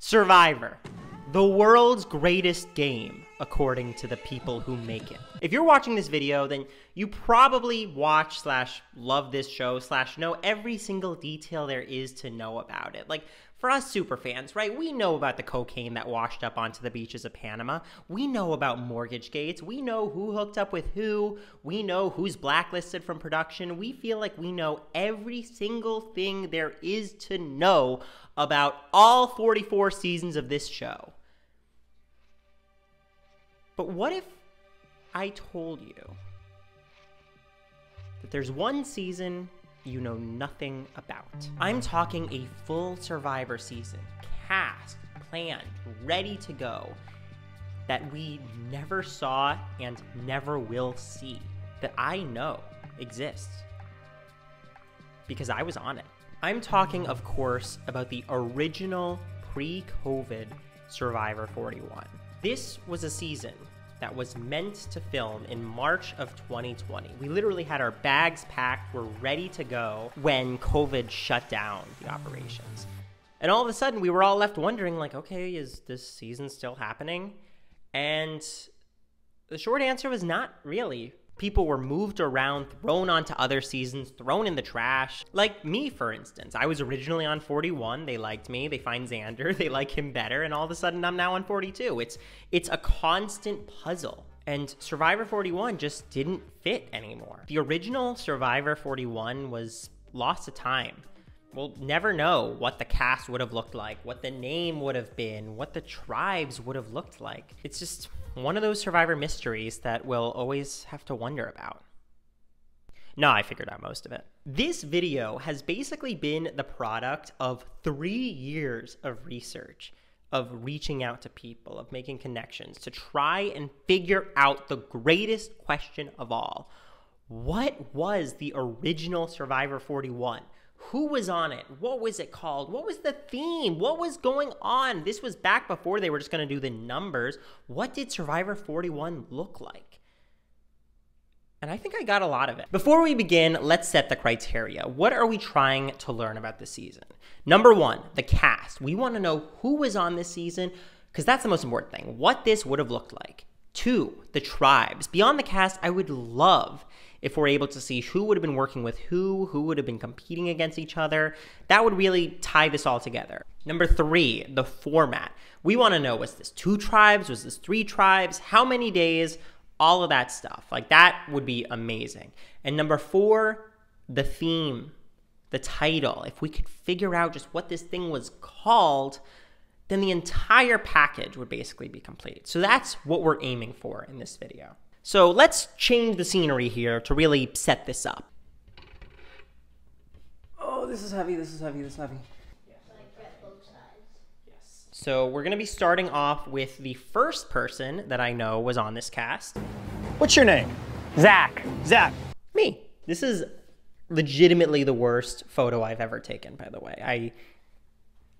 Survivor, the world's greatest game, according to the people who make it. If you're watching this video, then you probably watch / love this show / know every single detail there is to know about it. Like, for us super fans, right, we know about the cocaine that washed up onto the beaches of Panama. We know about mortgagegates. We know who hooked up with who. We know who's blacklisted from production. We feel like we know every single thing there is to know about all 44 seasons of this show. But what if I told you that there's one season you know nothing about? I'm talking a full Survivor season, cast, planned, ready to go, that we never saw and never will see, that I know exists because I was on it. I'm talking, of course, about the original pre-COVID Survivor 41. This was a season that was meant to film in March of 2020. We literally had our bags packed, we're ready to go when COVID shut down the operations. And all of a sudden we were all left wondering, like, okay, is this season still happening? And the short answer was not really. People were moved around, thrown onto other seasons, thrown in the trash. Like me, for instance. I was originally on 41. They liked me. They find Xander. They like him better. And all of a sudden, I'm now on 42. It's a constant puzzle. And Survivor 41 just didn't fit anymore. The original Survivor 41 was lost to time. We'll never know what the cast would have looked like, what the name would have been, what the tribes would have looked like. It's just one of those Survivor mysteries that we'll always have to wonder about. No, I figured out most of it. This video has basically been the product of 3 years of research, of reaching out to people, of making connections, to try and figure out the greatest question of all. What was the original Survivor 41? Who was on it? What was it called? What was the theme? What was going on? This was back before they were just going to do the numbers. What did Survivor 41 look like? And I think I got a lot of it. Before we begin, let's set the criteria. What are we trying to learn about this season? Number one, the cast. We want to know who was on this season, because that's the most important thing. What this would have looked like. 2, the tribes. Beyond the cast, I would love if we're able to see who would have been working with who would have been competing against each other. That would really tie this all together. Number 3, the format. We want to know, was this 2 tribes? Was this 3 tribes? How many days? All of that stuff. Like, that would be amazing. And number 4, the theme, the title. If we could figure out just what this thing was called, then the entire package would basically be complete. So that's what we're aiming for in this video. So let's change the scenery here to really set this up. Oh, this is heavy, this is heavy, this is heavy. Yes. So we're gonna be starting off with the first person that I know was on this cast. What's your name? Zach. Zach. Me. This is legitimately the worst photo I've ever taken, by the way.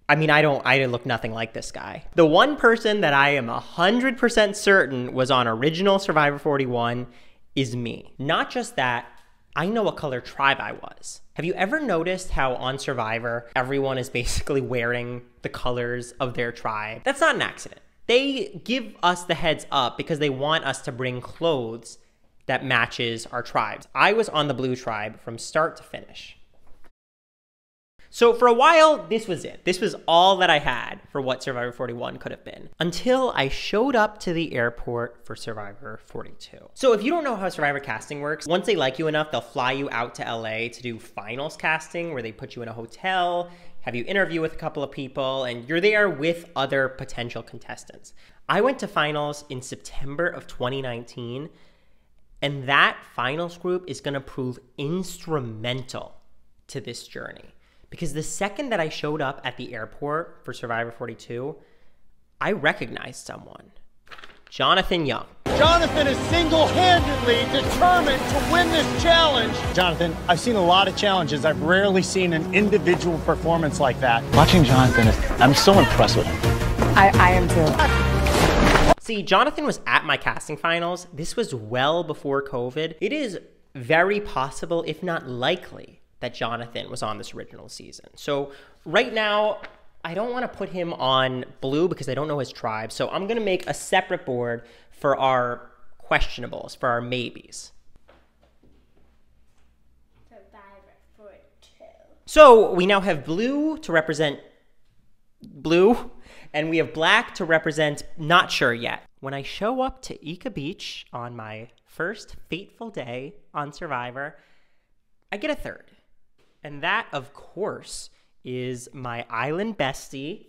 I mean, I look nothing like this guy. The one person that I am 100% certain was on original Survivor 41 is me. Not just that, I know what color tribe I was. Have you ever noticed how on Survivor, everyone is basically wearing the colors of their tribe? That's not an accident. They give us the heads up because they want us to bring clothes that matches our tribes. I was on the blue tribe from start to finish. So for a while, this was it. This was all that I had for what Survivor 41 could have been, until I showed up to the airport for Survivor 42. So if you don't know how Survivor casting works, once they like you enough, they'll fly you out to LA to do finals casting, where they put you in a hotel, have you interview with a couple of people, and you're there with other potential contestants. I went to finals in September of 2019, and that finals group is gonna prove instrumental to this journey. Because the second that I showed up at the airport for Survivor 42, I recognized someone. Jonathan Young. Jonathan is single-handedly determined to win this challenge. Jonathan, I've seen a lot of challenges. I've rarely seen an individual performance like that. Watching Jonathan, I'm so impressed with him. I am too. See, Jonathan was at my casting finals. This was well before COVID. It is very possible, if not likely, that Jonathan was on this original season. So right now, I don't want to put him on blue because I don't know his tribe. So I'm going to make a separate board for our questionables, for our maybes. Survivor 42. So we now have blue to represent blue, and we have black to represent not sure yet. When I show up to Ika Beach on my first fateful day on Survivor, I get a third. And that, of course, is my island bestie,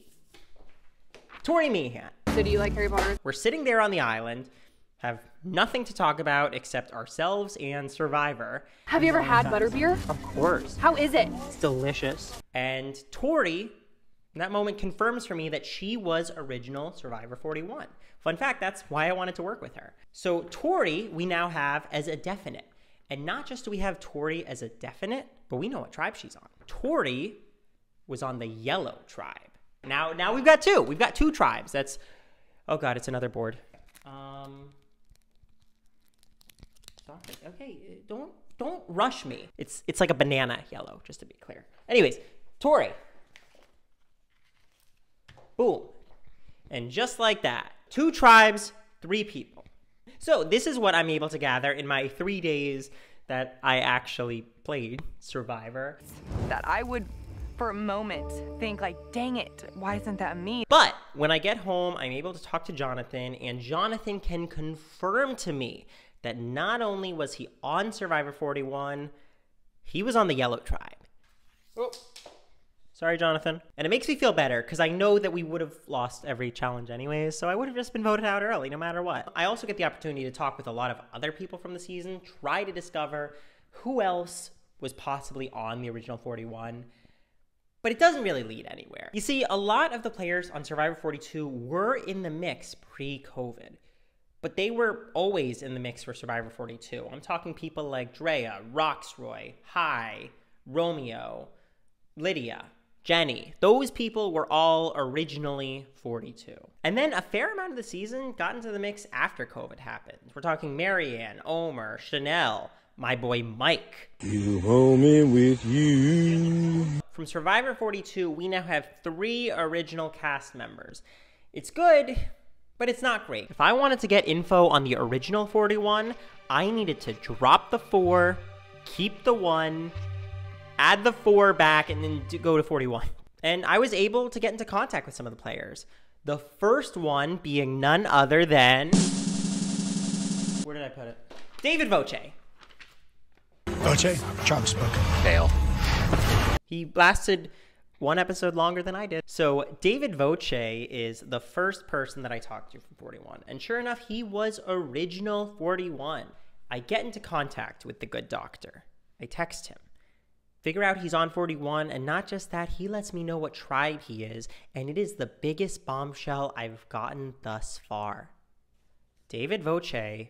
Tori Meehan. So do you like Harry Potter? We're sitting there on the island, have nothing to talk about except ourselves and Survivor. Have you ever had butterbeer? Of course. How is it? It's delicious. And Tori, in that moment, confirms for me that she was original Survivor 41. Fun fact, that's why I wanted to work with her. So Tori, we now have as a definite. And not just do we have Tori as a definite, but we know what tribe she's on. Tori was on the yellow tribe. Now we've got two. We've got two tribes. That's, oh God, it's another board. Stop it. Okay, don't rush me. It's like a banana yellow, just to be clear. Anyways, Tori. Boom. And just like that, 2 tribes, 3 people. So this is what I'm able to gather in my 3 days that I actually played Survivor. That I would, for a moment, think like, dang it, why isn't that me? But when I get home, I'm able to talk to Jonathan, and Jonathan can confirm to me that not only was he on Survivor 41, he was on the yellow tribe. Oh. Sorry, Jonathan. And it makes me feel better because I know that we would have lost every challenge anyways, so I would have just been voted out early no matter what. I also get the opportunity to talk with a lot of other people from the season, try to discover who else was possibly on the original 41, but it doesn't really lead anywhere. You see, a lot of the players on Survivor 42 were in the mix pre-COVID, but they were always in the mix for Survivor 42. I'm talking people like Drea, Roxroy, Hai, Romeo, Lydia, Jenny. Those people were all originally 42. And then a fair amount of the season got into the mix after COVID happened. We're talking Marianne, Omer, Chanel, my boy Mike. You hold me with you. From Survivor 42, we now have 3 original cast members. It's good, but it's not great. If I wanted to get info on the original 41, I needed to drop the 4, keep the 1, add the 4 back, and then go to 41. And I was able to get into contact with some of the players. The first one being none other than... Where did I put it? David Voce. Voce, Trump spoke. Fail. He lasted 1 episode longer than I did. So David Voce is the first person that I talked to from 41. And sure enough, he was original 41. I get into contact with the good doctor. I text him. Figure out he's on 41, and not just that, he lets me know what tribe he is, and it is the biggest bombshell I've gotten thus far. David Voce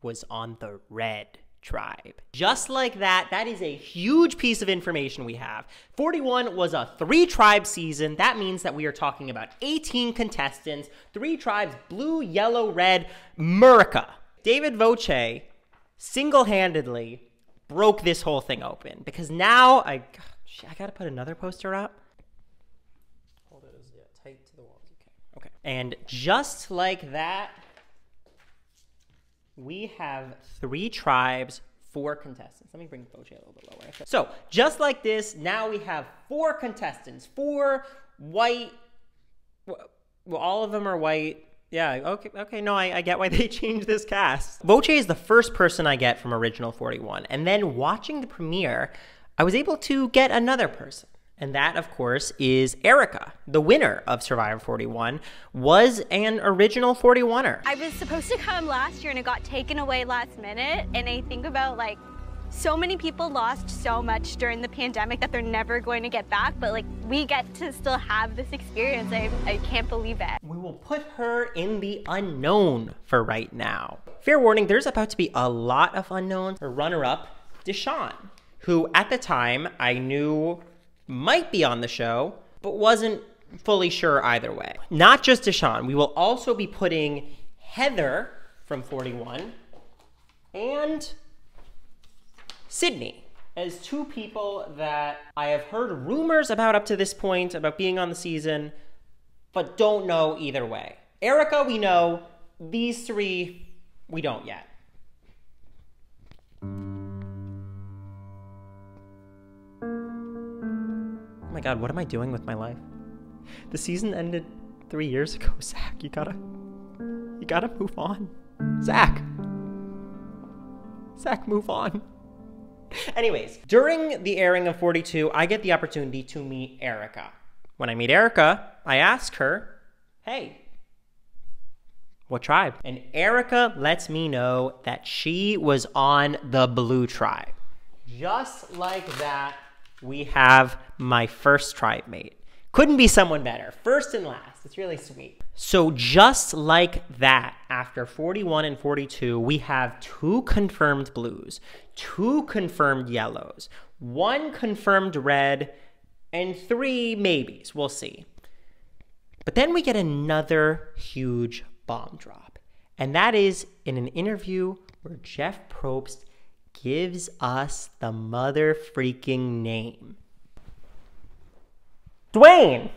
was on the red tribe. Just like that, that is a huge piece of information we have. 41 was a 3-tribe season. That means that we are talking about 18 contestants, 3 tribes, blue, yellow, red, Murica. David Voce single-handedly broke this whole thing open because now I gotta put another poster up. Hold it as tight to the walls. Okay. And just like that, we have 3 tribes, 4 contestants. Let me bring Voce a little bit lower. So just like this, now we have 4 contestants, 4 white. Well, all of them are white. Yeah, okay, no, I get why they changed this cast. Voce is the first person I get from original 41, and then watching the premiere, I was able to get another person, and that, of course, is Erica. The winner of Survivor 41 was an original 41er. I was supposed to come last year and it got taken away last minute, and I think about like so many people lost so much during the pandemic that they're never going to get back, but like we get to still have this experience. I can't believe it. We will put her in the unknown for right now. Fair warning, there's about to be a lot of unknowns. Her runner-up, Deshawn, who at the time I knew might be on the show, but wasn't fully sure either way. Not just Deshawn, we will also be putting Heather from 41 and Sydney. as two people that I have heard rumors about up to this point about being on the season, but don't know either way. Erica, we know. These three, we don't yet. Oh my God, what am I doing with my life? The season ended 3 years ago, Zach. You gotta move on. Zach, move on. Anyways, during the airing of 42, I get the opportunity to meet Erica. When I meet Erica, I ask her, hey, what tribe? And Erica lets me know that she was on the Blue Tribe. Just like that, we have my first tribe mate. Couldn't be someone better. First and last. It's really sweet. So just like that, after 41 and 42, we have 2 confirmed blues, 2 confirmed yellows, 1 confirmed red, and 3 maybes. We'll see. But then we get another huge bomb drop. And that is in an interview where Jeff Probst gives us the mother freaking name. Dwayne.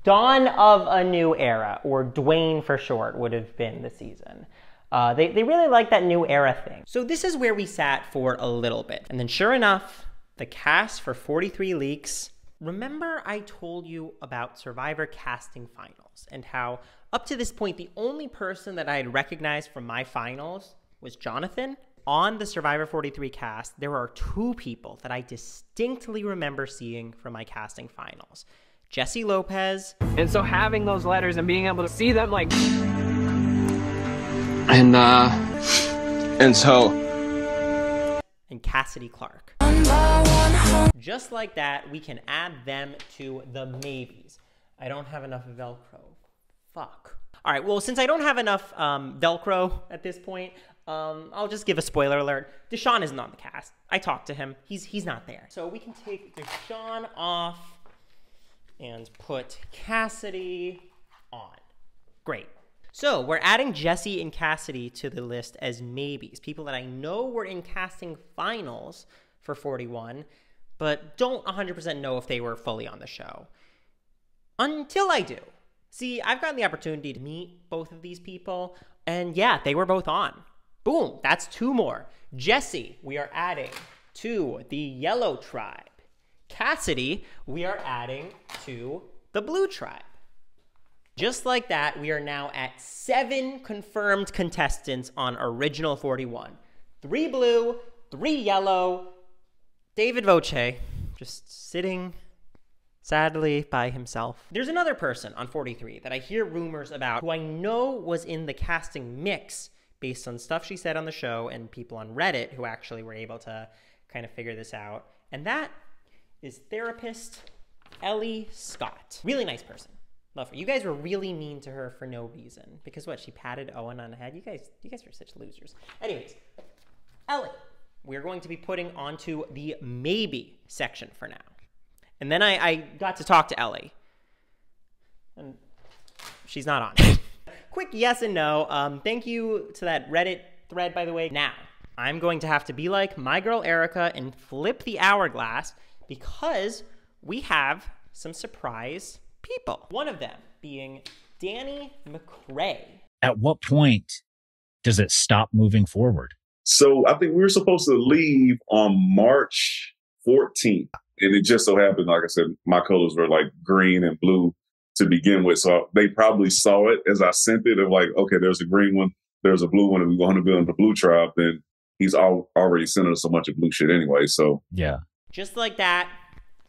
Dawn of a New Era, or Dwayne for short, would have been the season. They really like that new era thing. So this is where we sat for a little bit. And then sure enough, the cast for 43 leaks. Remember I told you about Survivor casting finals and how up to this point, the only person that I had recognized from my finals was Jonathan? On the Survivor 43 cast, there are 2 people that I distinctly remember seeing from my casting finals. Jesse Lopez. And so having those letters and being able to see them like... And Cassidy Clark. Just like that, we can add them to the maybes. I don't have enough Velcro. Fuck. All right, well, since I don't have enough Velcro at this point, I'll just give a spoiler alert. Deshaun isn't on the cast. I talked to him. He's not there. So we can take Deshaun off and put Cassidy on. Great. So we're adding Jesse and Cassidy to the list as maybes, people that I know were in casting finals for 41, but don't 100% know if they were fully on the show. Until I do. See, I've gotten the opportunity to meet both of these people, and yeah, they were both on. Boom, that's 2 more. Jesse, we are adding to the Yellow Tribe. Cassidy, we are adding to the Blue Tribe. Just like that, we are now at 7 confirmed contestants on Original 41. 3 blue, 3 yellow. David Voce, just sitting sadly by himself. There's another person on 43 that I hear rumors about who I know was in the casting mix based on stuff she said on the show and people on Reddit who actually were able to kind of figure this out. And that is therapist Ellie Scott. Really nice person. Love her. You guys were really mean to her for no reason. Because what, she patted Owen on the head? You guys are such losers. Anyways, Ellie, we're going to be putting onto the maybe section for now. And then I got to talk to Ellie. And she's not on. Quick yes and no. Thank you to that Reddit thread, by the way. Now, I'm going to have to be like my girl Erica and flip the hourglass because we have some surprise people. One of them being Danny McRae. At what point does it stop moving forward? So I think we were supposed to leave on March 14th. And it just so happened, like I said, my colors were like green and blue to begin with. So they probably saw it as I sent it of like, okay, there's a green one, there's a blue one, and we're going to be on the Blue Tribe. Then he's already sent us a bunch of blue shit anyway. So yeah. Just like that,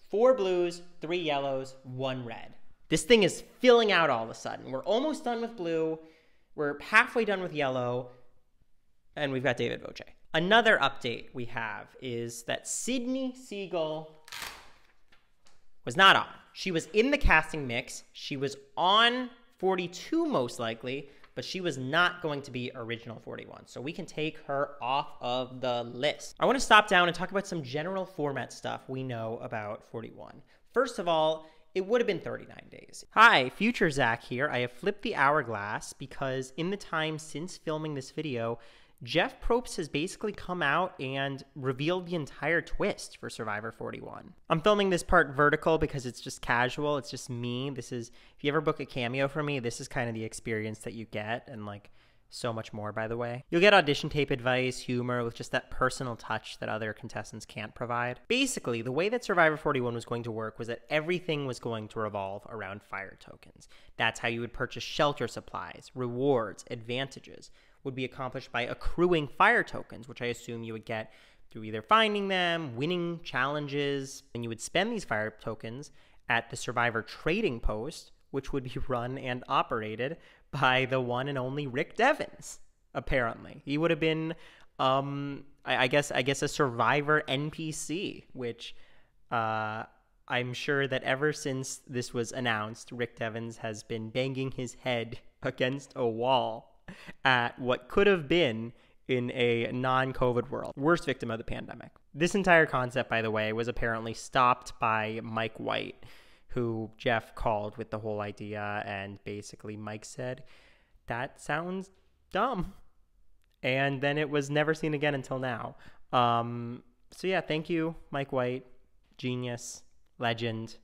4 blues, 3 yellows, 1 red. This thing is filling out all of a sudden. We're almost done with blue. We're halfway done with yellow. And we've got David Voce. Another update we have is that Sydney Siegel was not on. She was in the casting mix. She was on 42 most likely, but she was not going to be Original 41. So we can take her off of the list. I want to stop down and talk about some general format stuff we know about 41. First of all, it would have been 39 days. Hi, Future Zach here. I have flipped the hourglass because in the time since filming this video, Jeff Probst has basically come out and revealed the entire twist for Survivor 41. I'm filming this part vertical because it's just casual. It's just me. This is, if you ever book a cameo for me, this is kind of the experience that you get, and like so much more, by the way. You'll get audition tape advice, humor, with just that personal touch that other contestants can't provide. Basically, the way that Survivor 41 was going to work was that everything was going to revolve around fire tokens. That's how you would purchase shelter supplies, rewards, advantages, would be accomplished by accruing fire tokens, which I assume you would get through either finding them, winning challenges, and you would spend these fire tokens at the Survivor trading post, which would be run and operated by the one and only Rick Devens, apparently. He would have been, I guess a Survivor NPC, which I'm sure that ever since this was announced, Rick Devens has been banging his head against a wall at what could have been in a non-COVID world. Worst victim of the pandemic. This entire concept, by the way, was apparently stopped by Mike White, who Jeff called with the whole idea, and basically Mike said, that sounds dumb. And then it was never seen again until now. So yeah, thank you, Mike White, genius, legend,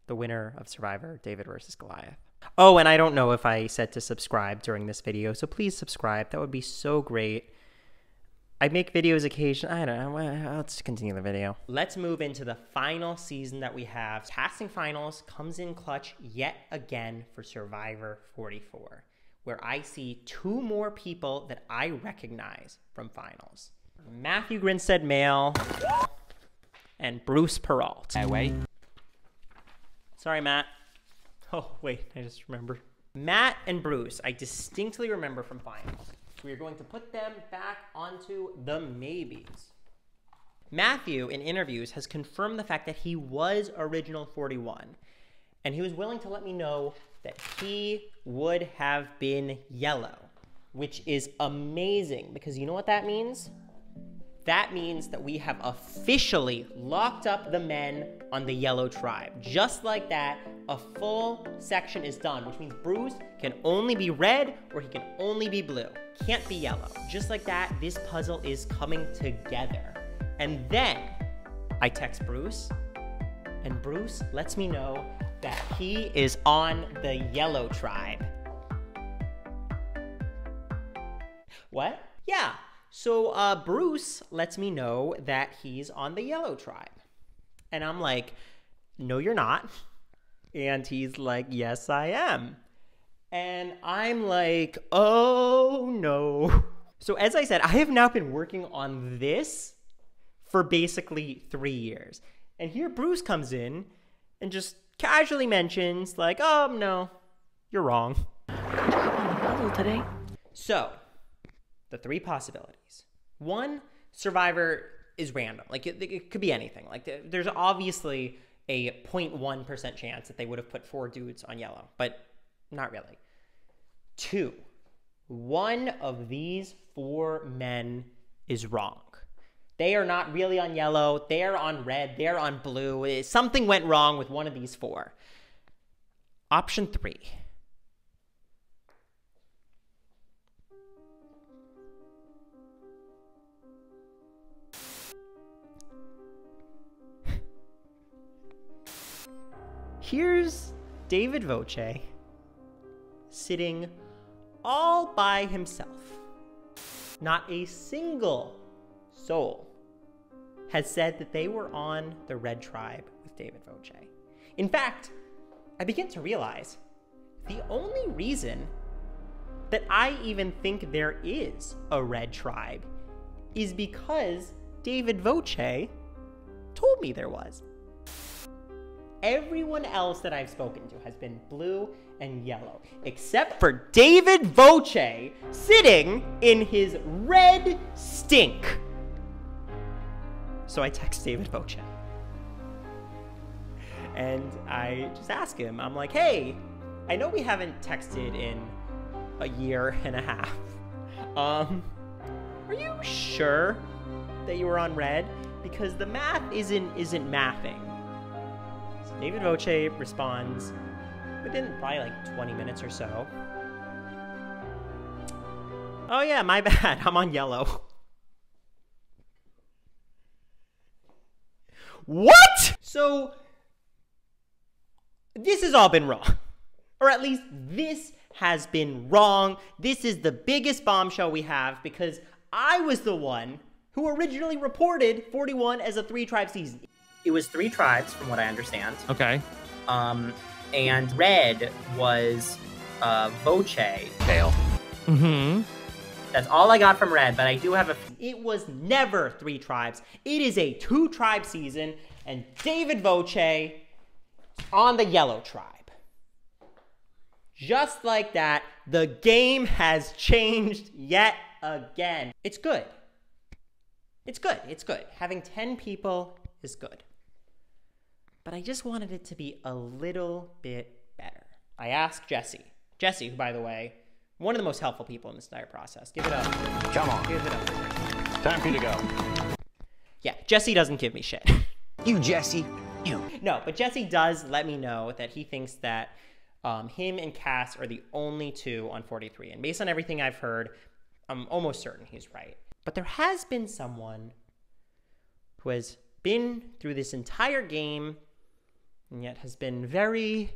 the winner of Survivor, David versus Goliath. Oh, and I don't know if I said to subscribe during this video, so please subscribe. That would be so great. I make videos occasionally. I don't know. Let's continue the video. Let's move into the final season that we have. Casting finals comes in clutch yet again for Survivor 44, where I see two more people that I recognize from finals. Matthew Grinstead Male and Bruce Peralt. Hey, wait. Sorry, Matt. Oh, wait, I just remembered. Matt and Bruce, I distinctly remember from finals. We are going to put them back onto the maybes. Matthew, in interviews, has confirmed the fact that he was Original 41, and he was willing to let me know that he would have been yellow, which is amazing, because you know what that means? That means that we have officially locked up the men on the yellow tribe. Just like that, a full section is done, which means Bruce can only be red or he can only be blue. Can't be yellow. Just like that, this puzzle is coming together. And then I text Bruce, and Bruce lets me know that he is on the yellow tribe. What? Yeah. So Bruce lets me know that he's on the yellow tribe. And I'm like, no, you're not. And he's like, yes, I am. And I'm like, oh, no. So as I said, I have now been working on this for basically 3 years. And here Bruce comes in and just casually mentions, like, oh, no, you're wrong. Good job on the puzzle today. So, the three possibilities. One, Survivor is random. Like, it could be anything. Like, there's obviously a 0.1% chance that they would have put 4 dudes on yellow, but not really. 2, one of these 4 men is wrong. They are not really on yellow. They are on red. They're on blue. Something went wrong with one of these 4. Option 3. Here's David Voce sitting all by himself. Not a single soul has said that they were on the red tribe with David Voce. In fact, I begin to realize the only reason that I even think there is a red tribe is because David Voce told me there was. Everyone else that I've spoken to has been blue and yellow, except for David Voce sitting in his red stink. So I text David Voce. And I just ask him, I'm like, hey, I know we haven't texted in a year and a half. Are you sure that you were on red? Because the math isn't mathing. David Voce responds within probably like 20 minutes or so. Oh yeah, my bad. I'm on yellow. What? So, this has all been wrong. Or at least this has been wrong. This is the biggest bombshell we have because I was the one who originally reported 41 as a 3-tribe season. It was 3 tribes, from what I understand. Okay. And red was Voce. Fail. Mm-hmm. That's all I got from red, but I do have a... It was never 3 tribes. It is a 2-tribe season, and David Voce on the yellow tribe. Just like that, the game has changed yet again. It's good. It's good. It's good. Having 10 people is good. But I just wanted it to be a little bit better. I asked Jesse. Jesse, who, by the way, one of the most helpful people in this entire process. Give it up. Come on. Give it up. Time for you to go. Yeah, Jesse doesn't give me shit. You, Jesse. You. No, but Jesse does let me know that he thinks that him and Cass are the only 2 on 43. And based on everything I've heard, I'm almost certain he's right. But there has been someone who has been through this entire game and yet has been very,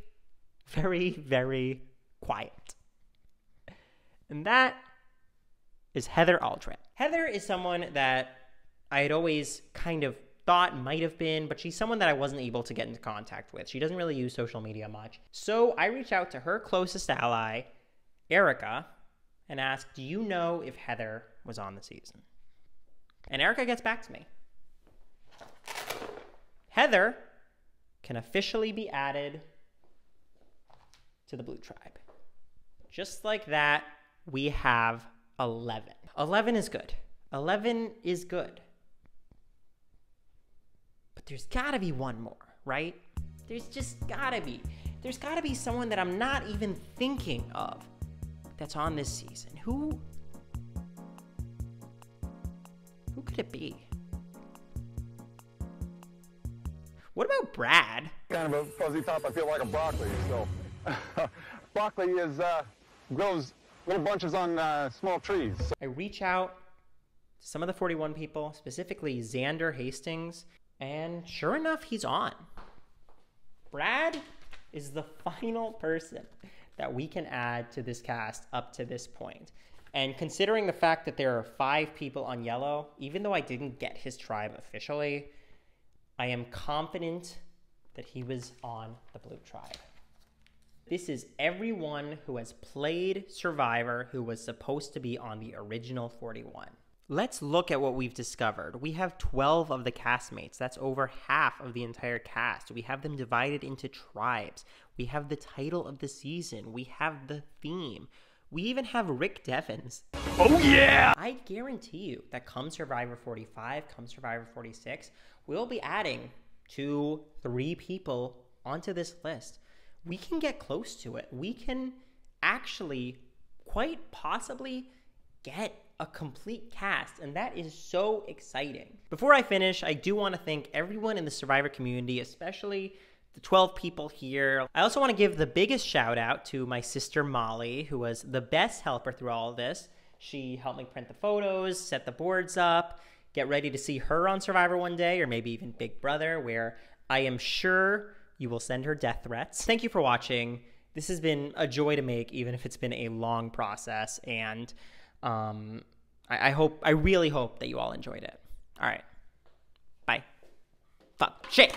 very, very quiet. And that is Heather Aldred. Heather is someone that I had always kind of thought might have been, but she's someone that I wasn't able to get into contact with. She doesn't really use social media much. So I reached out to her closest ally, Erica, and asked, do you know if Heather was on the season? And Erica gets back to me. Heather can officially be added to the Blue Tribe. Just like that, we have 11. 11 is good. 11 is good. But there's gotta be one more, right? There's just gotta be. There's gotta be someone that I'm not even thinking of that's on this season. Who could it be? What about Brad? Kind of a fuzzy top. I feel like a broccoli. So, broccoli grows little bunches on small trees. I reach out to some of the 41 people, specifically Xander Hastings, and sure enough, he's on. Brad is the final person that we can add to this cast up to this point. And considering the fact that there are 5 people on yellow, even though I didn't get his tribe officially, I am confident that he was on the Blue Tribe. This is everyone who has played Survivor who was supposed to be on the original 41. Let's look at what we've discovered. We have 12 of the castmates. That's over half of the entire cast. We have them divided into tribes. We have the title of the season. We have the theme. We even have Rick Devens. Oh yeah! I guarantee you that come Survivor 45, come Survivor 46, we'll be adding 2-3 people onto this list. We can get close to it. We can actually quite possibly get a complete cast, and that is so exciting. Before I finish, I do want to thank everyone in the Survivor community, especially the 12 people here. I also want to give the biggest shout out to my sister Molly, who was the best helper through all of this. She helped me print the photos, set the boards up, get ready to see her on Survivor one day, or maybe even Big Brother, where I am sure you will send her death threats. Thank you for watching. This has been a joy to make, even if it's been a long process, and I really hope that you all enjoyed it. All right. Bye. Fuck. Shit.